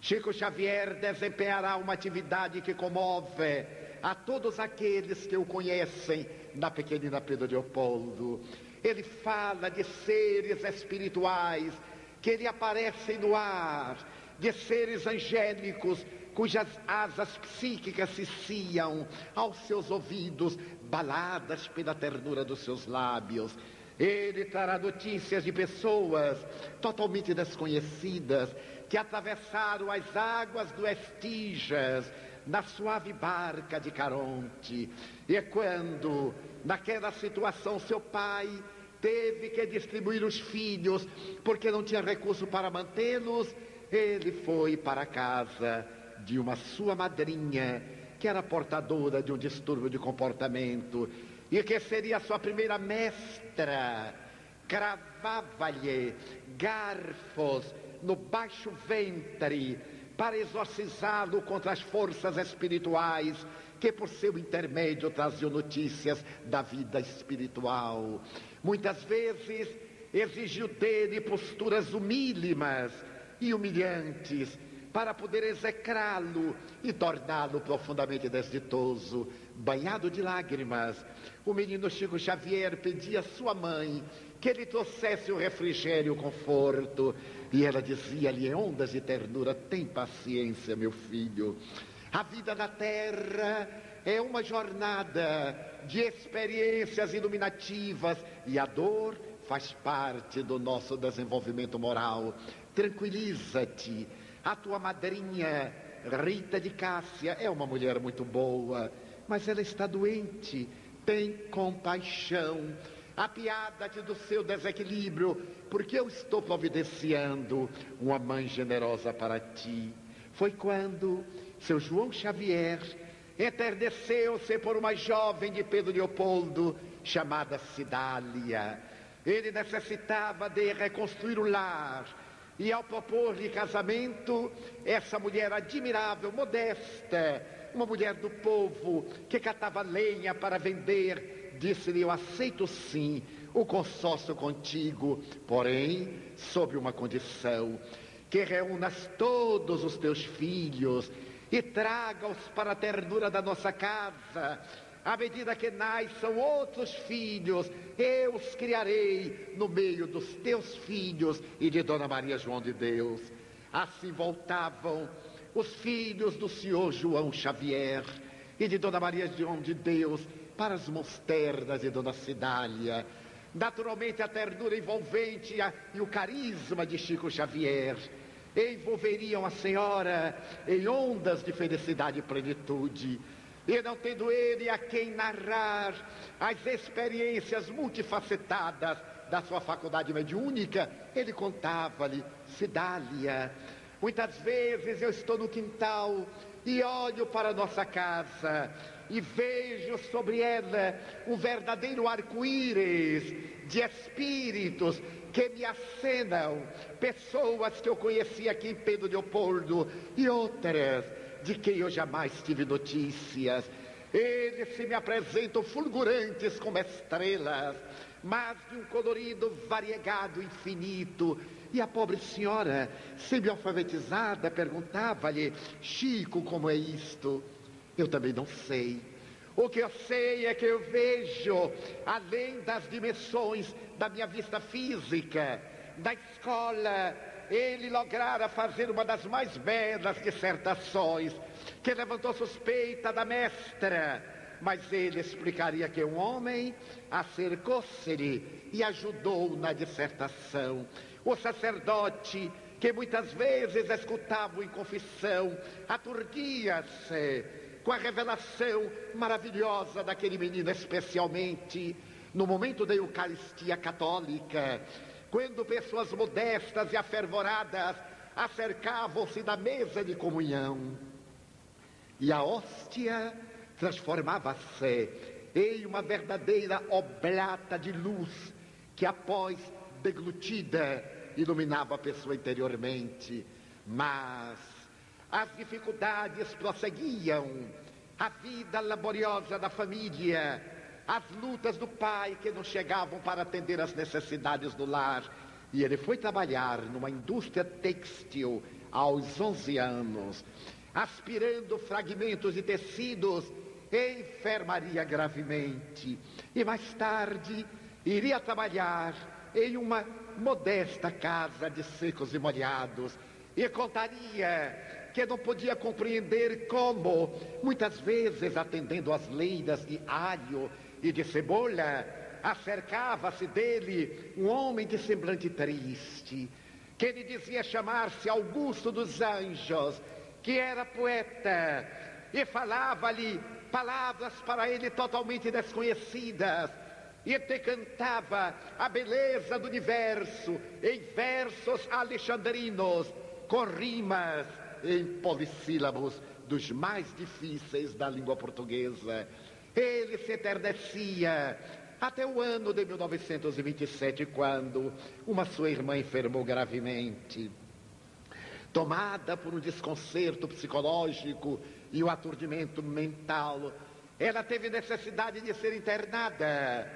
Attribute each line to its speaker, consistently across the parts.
Speaker 1: Chico Xavier desempenhará uma atividade que comove a todos aqueles que o conhecem na pequenina Pedro Leopoldo. Ele fala de seres espirituais que lhe aparecem no ar, de seres angélicos cujas asas psíquicas se ciam aos seus ouvidos, baladas pela ternura dos seus lábios. Ele trará notícias de pessoas totalmente desconhecidas que atravessaram as águas do Estígias na suave barca de Caronte. E quando, naquela situação, seu pai teve que distribuir os filhos porque não tinha recurso para mantê-los, ele foi para a casa de uma sua madrinha, que era portadora de um distúrbio de comportamento, e que seria sua primeira mestra. Cravava-lhe garfos no baixo ventre para exorcizá-lo contra as forças espirituais que por seu intermédio traziam notícias da vida espiritual. Muitas vezes exigiu dele posturas humílimas e humilhantes para poder execrá-lo e torná-lo profundamente desditoso. Banhado de lágrimas, o menino Chico Xavier pedia à sua mãe que lhe trouxesse o refrigério e o conforto, e ela dizia-lhe em ondas de ternura: tem paciência, meu filho. A vida na terra é uma jornada de experiências iluminativas e a dor faz parte do nosso desenvolvimento moral. Tranquiliza-te. A tua madrinha, Rita de Cássia, é uma mulher muito boa, mas ela está doente. Tem compaixão. Apiada-te do seu desequilíbrio, porque eu estou providenciando uma mãe generosa para ti. Foi quando seu João Xavier enterneceu-se por uma jovem de Pedro Leopoldo chamada Cidália. Ele necessitava de reconstruir o lar, e ao propor-lhe casamento, essa mulher admirável, modesta, uma mulher do povo, que catava lenha para vender, disse-lhe: eu aceito sim o consórcio contigo, porém, sob uma condição: que reúnas todos os teus filhos e traga-os para a ternura da nossa casa. À medida que nasçam outros filhos, eu os criarei no meio dos teus filhos e de Dona Maria João de Deus. Assim voltavam os filhos do senhor João Xavier e de Dona Maria João de Deus para as mãos ternas de Dona Cidália. Naturalmente, a ternura envolvente e o carisma de Chico Xavier envolveriam a senhora em ondas de felicidade e plenitude. E não tendo ele a quem narrar as experiências multifacetadas da sua faculdade mediúnica, ele contava-lhe: Cidália, muitas vezes eu estou no quintal e olho para a nossa casa e vejo sobre ela um verdadeiro arco-íris de espíritos que me acenam, pessoas que eu conheci aqui em Pedro Leopoldo e outras de quem eu jamais tive notícias. Eles se me apresentam fulgurantes como estrelas, mas de um colorido variegado infinito. E a pobre senhora, semi-alfabetizada, perguntava-lhe: Chico, como é isto? Eu também não sei. O que eu sei é que eu vejo, além das dimensões da minha vista física, da escola, ele lograra fazer uma das mais belas dissertações, que levantou suspeita da mestra, mas ele explicaria que um homem acercou-se-lhe e ajudou na dissertação. O sacerdote, que muitas vezes escutava em confissão, aturdia-se com a revelação maravilhosa daquele menino, especialmente no momento da Eucaristia católica, quando pessoas modestas e afervoradas acercavam-se da mesa de comunhão. E a hóstia transformava-se em uma verdadeira oblata de luz que, após deglutida, iluminava a pessoa interiormente. Mas as dificuldades prosseguiam, a vida laboriosa da família, as lutas do pai que não chegavam para atender às necessidades do lar. E ele foi trabalhar numa indústria têxtil aos 11 anos. Aspirando fragmentos de tecidos, enfermaria gravemente e mais tarde iria trabalhar em uma modesta casa de secos e molhados e contaria que não podia compreender como, muitas vezes atendendo às leiras de alho e de cebola, acercava-se dele um homem de semblante triste, que lhe dizia chamar-se Augusto dos Anjos, que era poeta e falava-lhe palavras para ele totalmente desconhecidas e decantava a beleza do universo em versos alexandrinos com rimas em polissílabos dos mais difíceis da língua portuguesa. Ele se enternecia até o ano de 1927, quando uma sua irmã enfermou gravemente. Tomada por um desconcerto psicológico e um aturdimento mental, ela teve necessidade de ser internada.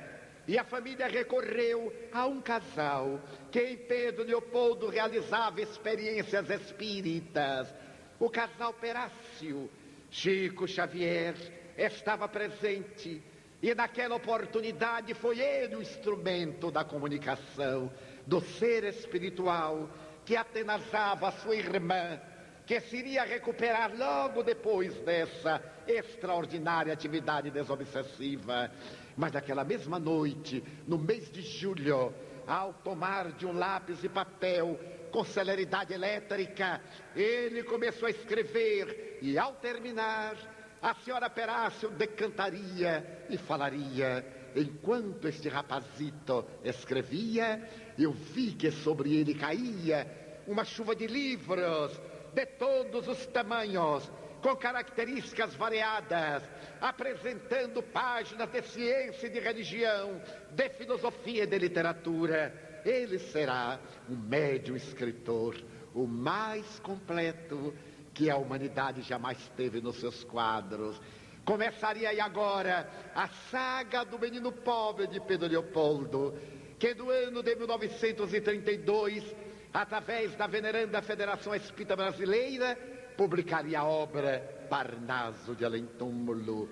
Speaker 1: E a família recorreu a um casal que em Pedro Leopoldo realizava experiências espíritas. O casal Perácio. Chico Xavier estava presente e naquela oportunidade foi ele o instrumento da comunicação do ser espiritual que atenazava a sua irmã, que se iria recuperar logo depois dessa extraordinária atividade desobsessiva. Mas naquela mesma noite, no mês de julho, ao tomar de um lápis e papel com celeridade elétrica, ele começou a escrever e, ao terminar, a senhora Perácio decantaria e falaria. Enquanto este rapazito escrevia, eu vi que sobre ele caía uma chuva de livros de todos os tamanhos, com características variadas, apresentando páginas de ciência e de religião, de filosofia e de literatura. Ele será um médium escritor, o mais completo que a humanidade jamais teve nos seus quadros. Começaria aí agora a saga do menino pobre de Pedro Leopoldo, que no ano de 1932, através da veneranda Federação Espírita Brasileira, publicaria a obra Parnaso de Além-Túmulo,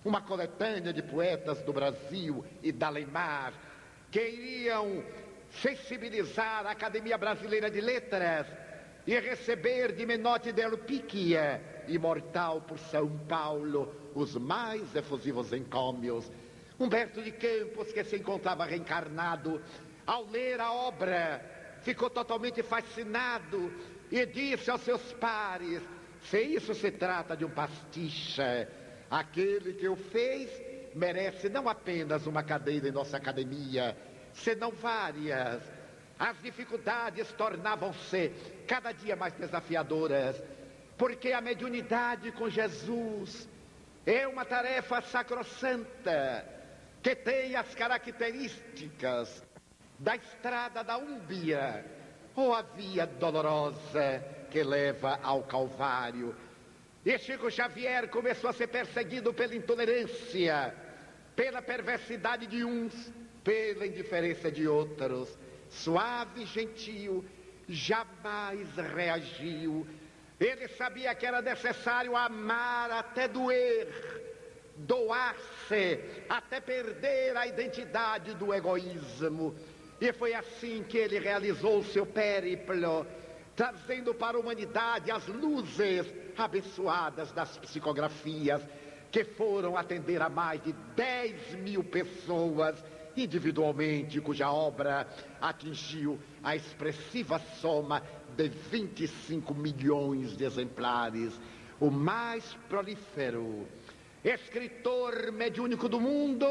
Speaker 1: uma coletânea de poetas do Brasil e da Além-Mar, que iriam sensibilizar a Academia Brasileira de Letras e receber de Menotti del Picchia, imortal por São Paulo, os mais efusivos encômios. Humberto de Campos, que se encontrava reencarnado, ao ler a obra, ficou totalmente fascinado e disse aos seus pares: se isso se trata de um pastiche, aquele que o fez merece não apenas uma cadeira em nossa academia, senão várias. As dificuldades tornavam-se cada dia mais desafiadoras, porque a mediunidade com Jesus é uma tarefa sacrossanta, que tem as características da estrada da Úmbria, ou a via dolorosa que leva ao Calvário. E Chico Xavier começou a ser perseguido pela intolerância, pela perversidade de uns, pela indiferença de outros. Suave e gentil, jamais reagiu. Ele sabia que era necessário amar até doer, doar-se até perder a identidade do egoísmo. E foi assim que ele realizou o seu périplo, trazendo para a humanidade as luzes abençoadas das psicografias, que foram atender a mais de 10.000 pessoas individualmente, cuja obra atingiu a expressiva soma de 25 milhões de exemplares. O mais prolífero escritor mediúnico do mundo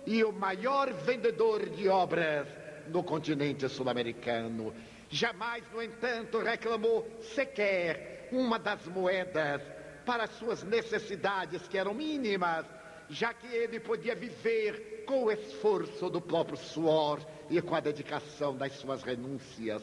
Speaker 1: e o maior vendedor de obras no continente sul-americano. Jamais, no entanto, reclamou sequer uma das moedas para suas necessidades, que eram mínimas, já que ele podia viver com o esforço do próprio suor e com a dedicação das suas renúncias.